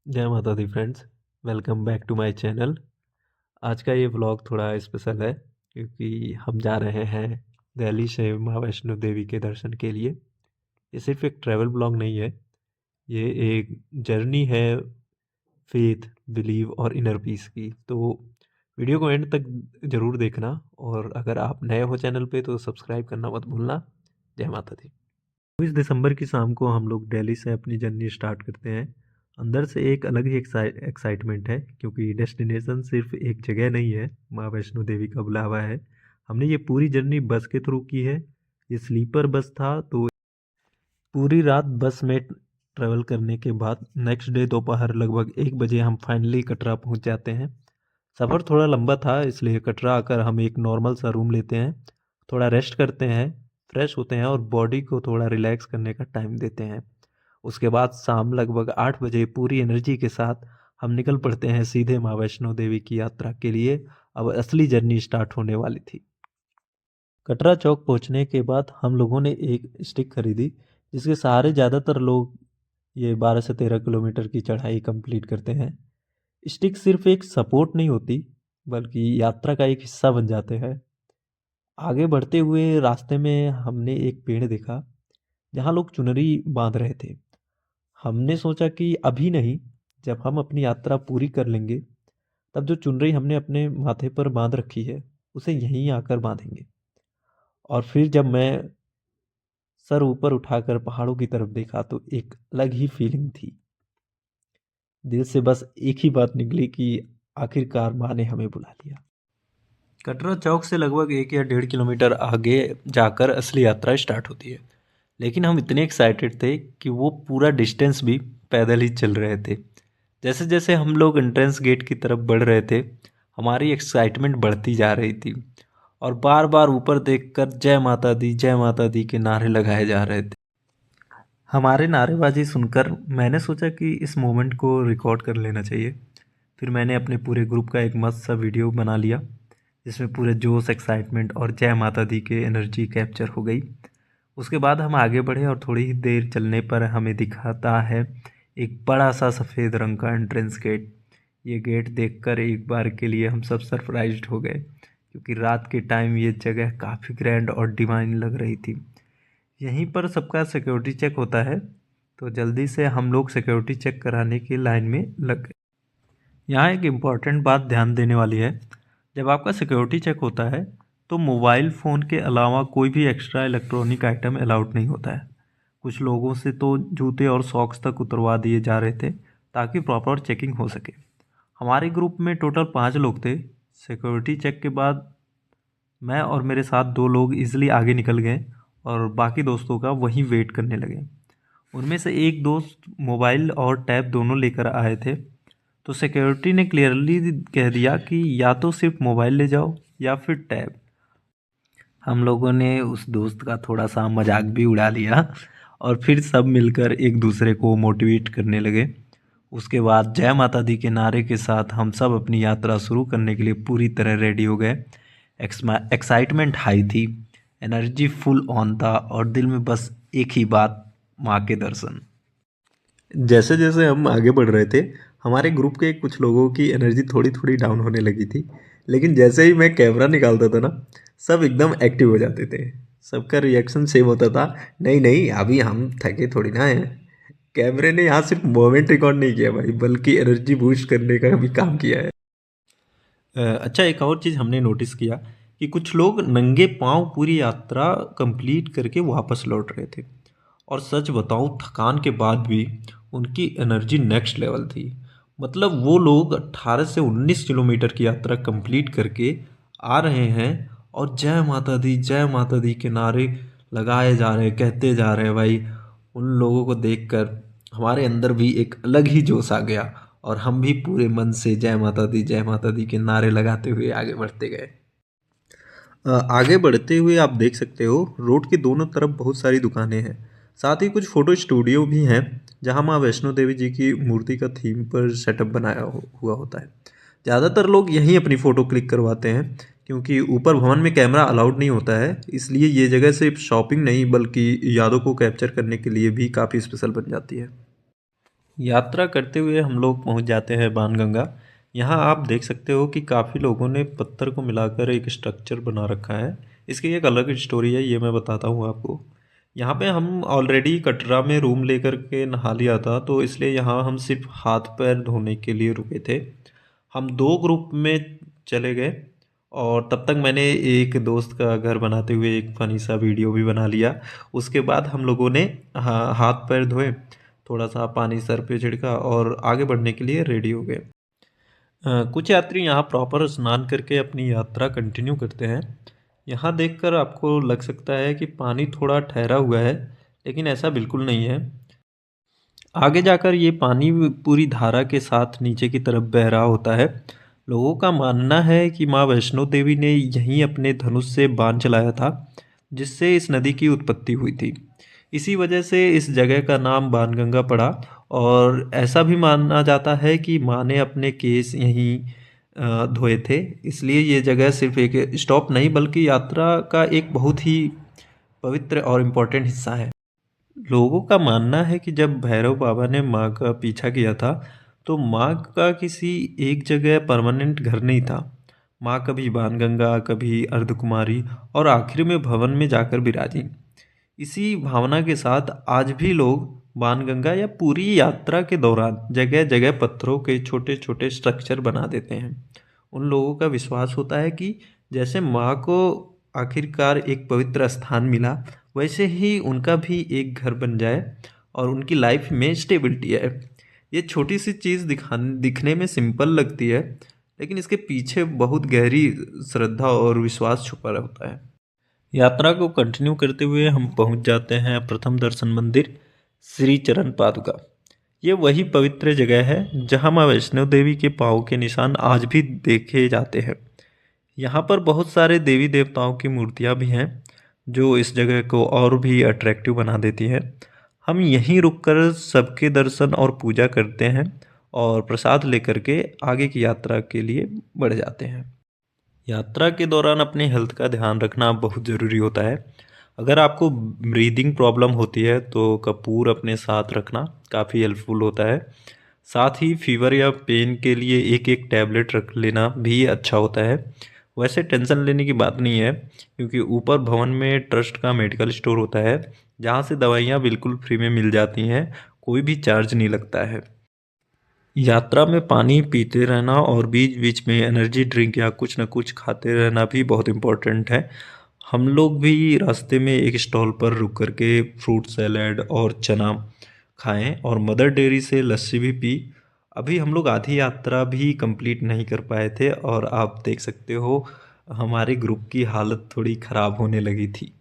जय माता दी friends. Welcome back to my channel. आज का ये व्लॉग थोड़ा स्पेशल है क्योंकि हम जा रहे हैं दिल्ली से माँ वैष्णो देवी के दर्शन के लिए। ये सिर्फ एक ट्रैवल व्लॉग नहीं है, ये एक जर्नी है फेथ, बिलीव और इनर पीस की। तो वीडियो को एंड तक ज़रूर देखना, और अगर आप नए हो चैनल पे तो सब्सक्राइब करना मत भूलना। जय माता दी। 24 दिसंबर की शाम को हम लोग दिल्ली से अपनी जर्नी स्टार्ट करते हैं। अंदर से एक अलग ही एक्साइटमेंट है क्योंकि डेस्टिनेशन सिर्फ एक जगह नहीं है, माँ वैष्णो देवी का बुलावा है। हमने ये पूरी जर्नी बस के थ्रू की है। ये स्लीपर बस था, तो पूरी रात बस में ट्रेवल करने के बाद नेक्स्ट डे दोपहर लगभग 1 बजे हम फाइनली कटरा पहुंच जाते हैं। सफ़र थोड़ा लंबा था, इसलिए कटरा आकर हम एक नॉर्मल सा रूम लेते हैं, थोड़ा रेस्ट करते हैं, फ्रेश होते हैं और बॉडी को थोड़ा रिलैक्स करने का टाइम देते हैं। उसके बाद शाम लगभग 8 बजे पूरी एनर्जी के साथ हम निकल पड़ते हैं सीधे माँ वैष्णो देवी की यात्रा के लिए। अब असली जर्नी स्टार्ट होने वाली थी। कटरा चौक पहुंचने के बाद हम लोगों ने एक स्टिक खरीदी, जिसके सहारे ज़्यादातर लोग ये 12 से 13 किलोमीटर की चढ़ाई कंप्लीट करते हैं। स्टिक सिर्फ एक सपोर्ट नहीं होती, बल्कि यात्रा का एक हिस्सा बन जाते हैं। आगे बढ़ते हुए रास्ते में हमने एक पेड़ देखा जहाँ लोग चुनरी बांध रहे थे। हमने सोचा कि अभी नहीं, जब हम अपनी यात्रा पूरी कर लेंगे तब जो चुनरी हमने अपने माथे पर बांध रखी है उसे यहीं आकर बांधेंगे। और फिर जब मैं सर ऊपर उठाकर पहाड़ों की तरफ देखा तो एक अलग ही फीलिंग थी। दिल से बस एक ही बात निकली कि आखिरकार माँ ने हमें बुला लिया। कटरा चौक से लगभग 1 या 1.5 किलोमीटर आगे जाकर असली यात्रा स्टार्ट होती है, लेकिन हम इतने एक्साइटेड थे कि वो पूरा डिस्टेंस भी पैदल ही चल रहे थे। जैसे जैसे हम लोग एंट्रेंस गेट की तरफ बढ़ रहे थे, हमारी एक्साइटमेंट बढ़ती जा रही थी और बार बार ऊपर देखकर जय माता दी के नारे लगाए जा रहे थे। हमारे नारेबाजी सुनकर मैंने सोचा कि इस मोमेंट को रिकॉर्ड कर लेना चाहिए। फिर मैंने अपने पूरे ग्रुप का एक मस्त सा वीडियो बना लिया, जिसमें पूरे जोश, एक्साइटमेंट और जय माता दी के एनर्जी कैप्चर हो गई। उसके बाद हम आगे बढ़े और थोड़ी ही देर चलने पर हमें दिखाता है एक बड़ा सा सफ़ेद रंग का एंट्रेंस गेट। ये गेट देखकर एक बार के लिए हम सब सरप्राइज्ड हो गए, क्योंकि रात के टाइम ये जगह काफ़ी ग्रैंड और डिवाइन लग रही थी। यहीं पर सबका सिक्योरिटी चेक होता है, तो जल्दी से हम लोग सिक्योरिटी चेक कराने की लाइन में लग गए। यहाँ एक इम्पॉर्टेंट बात ध्यान देने वाली है। जब आपका सिक्योरिटी चेक होता है तो मोबाइल फ़ोन के अलावा कोई भी एक्स्ट्रा इलेक्ट्रॉनिक आइटम अलाउड नहीं होता है। कुछ लोगों से तो जूते और सॉक्स तक उतरवा दिए जा रहे थे ताकि प्रॉपर चेकिंग हो सके। हमारे ग्रुप में टोटल 5 लोग थे। सिक्योरिटी चेक के बाद मैं और मेरे साथ 2 लोग इजीली आगे निकल गए और बाकी दोस्तों का वहीं वेट करने लगे। उनमें से एक दोस्त मोबाइल और टैब दोनों लेकर आए थे, तो सिक्योरिटी ने क्लियरली कह दिया कि या तो सिर्फ मोबाइल ले जाओ या फिर टैब। हम लोगों ने उस दोस्त का थोड़ा सा मजाक भी उड़ा लिया और फिर सब मिलकर एक दूसरे को मोटिवेट करने लगे। उसके बाद जय माता दी के नारे के साथ हम सब अपनी यात्रा शुरू करने के लिए पूरी तरह रेडी हो गए। एक्साइटमेंट हाई थी, एनर्जी फुल ऑन था और दिल में बस एक ही बात, माँ के दर्शन। जैसे जैसे हम आगे बढ़ रहे थे, हमारे ग्रुप के कुछ लोगों की एनर्जी थोड़ी थोड़ी डाउन होने लगी थी, लेकिन जैसे ही मैं कैमरा निकालता था ना, सब एकदम एक्टिव हो जाते थे। सबका रिएक्शन सेम होता था, नहीं नहीं अभी हम थके थोड़ी ना हैं। कैमरे ने यहाँ सिर्फ मोमेंट रिकॉर्ड नहीं किया भाई, बल्कि एनर्जी बूस्ट करने का भी काम किया है। अच्छा, एक और चीज़ हमने नोटिस किया कि कुछ लोग नंगे पांव पूरी यात्रा कंप्लीट करके वापस लौट रहे थे, और सच बताऊं थकान के बाद भी उनकी एनर्जी नेक्स्ट लेवल थी। मतलब वो लोग 18 से 19 किलोमीटर की यात्रा कंप्लीट करके आ रहे हैं और जय माता दी के नारे लगाए जा रहे हैं, कहते जा रहे हैं भाई। उन लोगों को देखकर हमारे अंदर भी एक अलग ही जोश आ गया और हम भी पूरे मन से जय माता दी के नारे लगाते हुए आगे बढ़ते गए। आगे बढ़ते हुए आप देख सकते हो रोड के दोनों तरफ बहुत सारी दुकानें हैं। साथ ही कुछ फ़ोटो स्टूडियो भी हैं जहां माँ वैष्णो देवी जी की मूर्ति का थीम पर सेटअप बनाया हुआ होता है। ज़्यादातर लोग यहीं अपनी फ़ोटो क्लिक करवाते हैं, क्योंकि ऊपर भवन में कैमरा अलाउड नहीं होता है। इसलिए ये जगह सिर्फ शॉपिंग नहीं बल्कि यादों को कैप्चर करने के लिए भी काफ़ी स्पेशल बन जाती है। यात्रा करते हुए हम लोग पहुंच जाते हैं बाणगंगा। यहाँ आप देख सकते हो कि काफ़ी लोगों ने पत्थर को मिलाकर एक स्ट्रक्चर बना रखा है। इसकी एक अलग स्टोरी है, ये मैं बताता हूँ आपको। यहाँ पे हम ऑलरेडी कटरा में रूम लेकर के नहा लिया था, तो इसलिए यहाँ हम सिर्फ हाथ पैर धोने के लिए रुके थे। हम दो ग्रुप में चले गए और तब तक मैंने एक दोस्त का घर बनाते हुए एक फ़नी सा वीडियो भी बना लिया। उसके बाद हम लोगों ने हाथ पैर धोए, थोड़ा सा पानी सर पे छिड़का और आगे बढ़ने के लिए रेडी हो गए। कुछ यात्री यहाँ प्रॉपर स्नान करके अपनी यात्रा कंटिन्यू करते हैं। यहाँ देखकर आपको लग सकता है कि पानी थोड़ा ठहरा हुआ है, लेकिन ऐसा बिल्कुल नहीं है। आगे जाकर ये पानी पूरी धारा के साथ नीचे की तरफ बह रहा होता है। लोगों का मानना है कि माँ वैष्णो देवी ने यहीं अपने धनुष से बाण चलाया था, जिससे इस नदी की उत्पत्ति हुई थी। इसी वजह से इस जगह का नाम बाणगंगा पड़ा। और ऐसा भी माना जाता है कि माँ ने अपने केस यहीं धोए थे, इसलिए ये जगह सिर्फ एक स्टॉप नहीं बल्कि यात्रा का एक बहुत ही पवित्र और इम्पोर्टेंट हिस्सा है। लोगों का मानना है कि जब भैरव बाबा ने माँ का पीछा किया था, तो माँ का किसी एक जगह परमानेंट घर नहीं था। माँ कभी बाणगंगा, कभी अर्धकुमारी और आखिर में भवन में जाकर विराजी। इसी भावना के साथ आज भी लोग बाणगंगा या पूरी यात्रा के दौरान जगह जगह पत्थरों के छोटे छोटे स्ट्रक्चर बना देते हैं। उन लोगों का विश्वास होता है कि जैसे माँ को आखिरकार एक पवित्र स्थान मिला, वैसे ही उनका भी एक घर बन जाए और उनकी लाइफ में स्टेबिलिटी आए। ये छोटी सी चीज़ दिखने में सिंपल लगती है, लेकिन इसके पीछे बहुत गहरी श्रद्धा और विश्वास छुपा होता है। यात्रा को कंटिन्यू करते हुए हम पहुंच जाते हैं प्रथम दर्शन मंदिर श्री चरण पादुका। ये वही पवित्र जगह है जहां माँ वैष्णो देवी के पाँव के निशान आज भी देखे जाते हैं। यहाँ पर बहुत सारे देवी देवताओं की मूर्तियाँ भी हैं, जो इस जगह को और भी अट्रैक्टिव बना देती हैं। हम यहीं रुककर सबके दर्शन और पूजा करते हैं और प्रसाद लेकर के आगे की यात्रा के लिए बढ़ जाते हैं। यात्रा के दौरान अपने हेल्थ का ध्यान रखना बहुत ज़रूरी होता है। अगर आपको ब्रीदिंग प्रॉब्लम होती है तो कपूर अपने साथ रखना काफ़ी हेल्पफुल होता है। साथ ही फीवर या पेन के लिए एक एक टैबलेट रख लेना भी अच्छा होता है। वैसे टेंशन लेने की बात नहीं है, क्योंकि ऊपर भवन में ट्रस्ट का मेडिकल स्टोर होता है, जहाँ से दवाइयाँ बिल्कुल फ्री में मिल जाती हैं, कोई भी चार्ज नहीं लगता है। यात्रा में पानी पीते रहना और बीच बीच में एनर्जी ड्रिंक या कुछ न कुछ खाते रहना भी बहुत इम्पोर्टेंट है। हम लोग भी रास्ते में एक स्टॉल पर रुक कर के फ्रूट सैलेड और चना खाएं और मदर डेयरी से लस्सी भी पी। अभी हम लोग आधी यात्रा भी कंप्लीट नहीं कर पाए थे और आप देख सकते हो हमारे ग्रुप की हालत थोड़ी ख़राब होने लगी थी।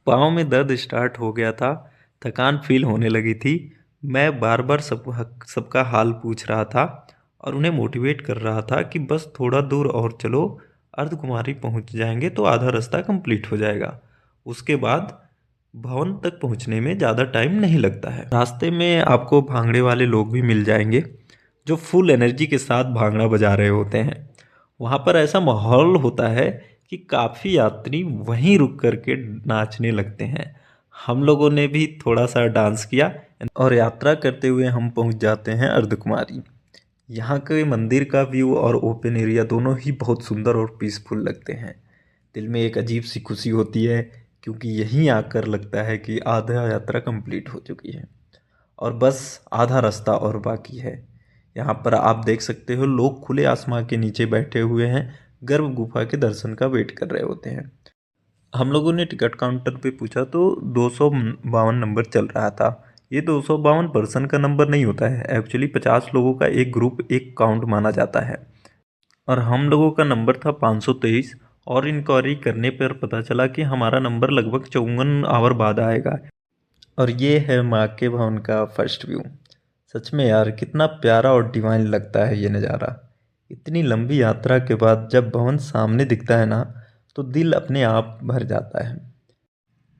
पाँव में दर्द स्टार्ट हो गया था, थकान फील होने लगी थी। मैं बार बार सबका हाल पूछ रहा था और उन्हें मोटिवेट कर रहा था कि बस थोड़ा दूर और चलो, अर्धकुमारी पहुंच जाएंगे तो आधा रास्ता कंप्लीट हो जाएगा। उसके बाद भवन तक पहुंचने में ज़्यादा टाइम नहीं लगता है। रास्ते में आपको भांगड़े वाले लोग भी मिल जाएंगे, जो फुल एनर्जी के साथ भांगड़ा बजा रहे होते हैं। वहाँ पर ऐसा माहौल होता है कि काफ़ी यात्री वहीं रुक कर के नाचने लगते हैं। हम लोगों ने भी थोड़ा सा डांस किया और यात्रा करते हुए हम पहुंच जाते हैं अर्धकुमारी। यहाँ के मंदिर का व्यू और ओपन एरिया दोनों ही बहुत सुंदर और पीसफुल लगते हैं। दिल में एक अजीब सी खुशी होती है, क्योंकि यहीं आकर लगता है कि आधा यात्रा कंप्लीट हो चुकी है और बस आधा रास्ता और बाकी है। यहाँ पर आप देख सकते हो लोग खुले आसमान के नीचे बैठे हुए हैं, गर्भ गुफा के दर्शन का वेट कर रहे होते हैं। हम लोगों ने टिकट काउंटर पे पूछा तो 252 नंबर चल रहा था। ये 252 पर्सन का नंबर नहीं होता है, एक्चुअली 50 लोगों का एक ग्रुप एक काउंट माना जाता है। और हम लोगों का नंबर था 523 और इंक्वायरी करने पर पता चला कि हमारा नंबर लगभग 54 आवर बाद आएगा। और ये है माँ के भवन का फर्स्ट व्यू। सच में यार कितना प्यारा और डिवाइन लगता है ये नज़ारा। इतनी लंबी यात्रा के बाद जब भवन सामने दिखता है ना, तो दिल अपने आप भर जाता है।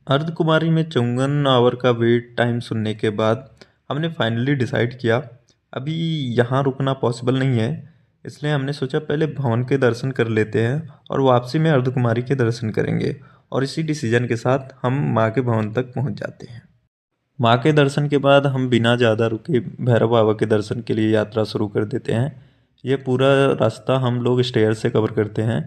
अर्धकुमारी में 54 आवर का वेट टाइम सुनने के बाद हमने फाइनली डिसाइड किया अभी यहाँ रुकना पॉसिबल नहीं है, इसलिए हमने सोचा पहले भवन के दर्शन कर लेते हैं और वापसी में अर्धकुमारी के दर्शन करेंगे। और इसी डिसीजन के साथ हम माँ के भवन तक पहुँच जाते हैं। माँ के दर्शन के बाद हम बिना ज़्यादा रुके भैरव बाबा के दर्शन के लिए यात्रा शुरू कर देते हैं। ये पूरा रास्ता हम लोग स्टेयर से कवर करते हैं।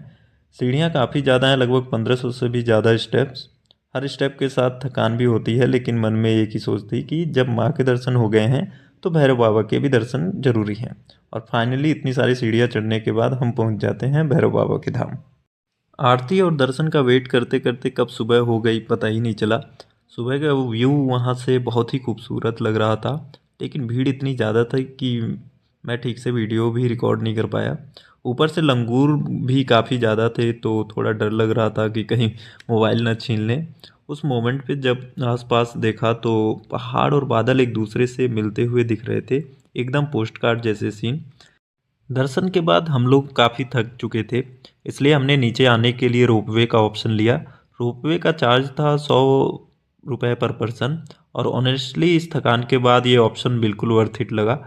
सीढ़ियाँ काफ़ी ज़्यादा हैं, लगभग 1500 से भी ज़्यादा स्टेप्स। हर स्टेप के साथ थकान भी होती है, लेकिन मन में एक ही सोच थी कि जब माँ के दर्शन हो गए हैं तो भैरव बाबा के भी दर्शन जरूरी हैं। और फाइनली इतनी सारी सीढ़ियाँ चढ़ने के बाद हम पहुँच जाते हैं भैरव बाबा के धाम। आरती और दर्शन का वेट करते करते कब सुबह हो गई पता ही नहीं चला। सुबह का व्यू वहाँ से बहुत ही खूबसूरत लग रहा था, लेकिन भीड़ इतनी ज़्यादा थी कि मैं ठीक से वीडियो भी रिकॉर्ड नहीं कर पाया। ऊपर से लंगूर भी काफ़ी ज़्यादा थे, तो थोड़ा डर लग रहा था कि कहीं मोबाइल न छीन लें। उस मोमेंट पे जब आसपास देखा तो पहाड़ और बादल एक दूसरे से मिलते हुए दिख रहे थे, एकदम पोस्ट कार्ड जैसे सीन। दर्शन के बाद हम लोग काफ़ी थक चुके थे, इसलिए हमने नीचे आने के लिए रोपवे का ऑप्शन लिया। रोपवे का चार्ज था 100 रुपये पर पर्सन, और ऑनेस्टली इस थकान के बाद ये ऑप्शन बिल्कुल वर्थ इट लगा।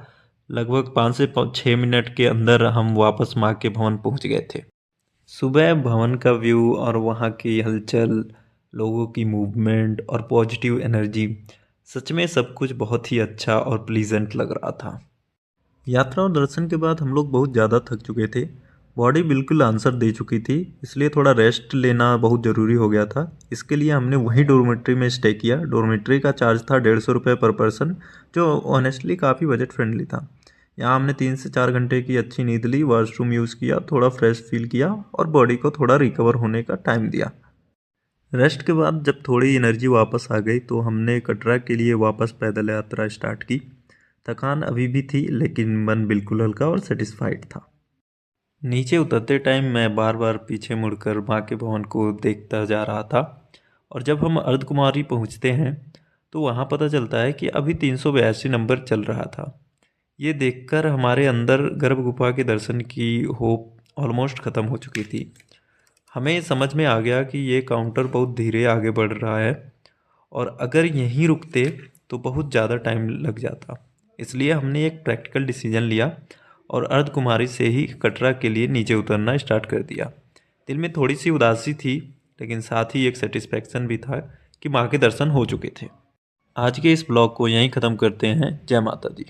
लगभग 5 से 6 मिनट के अंदर हम वापस माँ के भवन पहुँच गए थे। सुबह भवन का व्यू और वहाँ की हलचल, लोगों की मूवमेंट और पॉजिटिव एनर्जी, सच में सब कुछ बहुत ही अच्छा और प्लीजेंट लग रहा था। यात्रा और दर्शन के बाद हम लोग बहुत ज़्यादा थक चुके थे। बॉडी बिल्कुल आंसर दे चुकी थी, इसलिए थोड़ा रेस्ट लेना बहुत ज़रूरी हो गया था। इसके लिए हमने वहीं डॉर्मेट्री में स्टे किया। डॉर्मेट्री का चार्ज था 150 रुपये पर पर्सन, जो ऑनेस्टली काफ़ी बजट फ्रेंडली था। यहाँ हमने 3 से 4 घंटे की अच्छी नींद ली, वॉशरूम यूज़ किया, थोड़ा फ्रेश फील किया और बॉडी को थोड़ा रिकवर होने का टाइम दिया। रेस्ट के बाद जब थोड़ी एनर्जी वापस आ गई तो हमने कटरा के लिए वापस पैदल यात्रा स्टार्ट की। थकान अभी भी थी, लेकिन मन बिल्कुल हल्का और सेटिस्फाइड था। नीचे उतरते टाइम मैं बार बार पीछे मुड़कर माँ के भवन को देखता जा रहा था, और जब हम अर्धकुमारी पहुँचते हैं तो वहाँ पता चलता है कि अभी 382 नंबर चल रहा था। ये देखकर हमारे अंदर गर्भ गुफा के दर्शन की होप ऑलमोस्ट ख़त्म हो चुकी थी। हमें समझ में आ गया कि ये काउंटर बहुत धीरे आगे बढ़ रहा है, और अगर यहीं रुकते तो बहुत ज़्यादा टाइम लग जाता। इसलिए हमने एक प्रैक्टिकल डिसीजन लिया और अर्धकुमारी से ही कटरा के लिए नीचे उतरना स्टार्ट कर दिया। दिल में थोड़ी सी उदासी थी, लेकिन साथ ही एक सेटिस्फैक्शन भी था कि माँ के दर्शन हो चुके थे। आज के इस ब्लॉग को यहीं ख़त्म करते हैं। जय माता दी।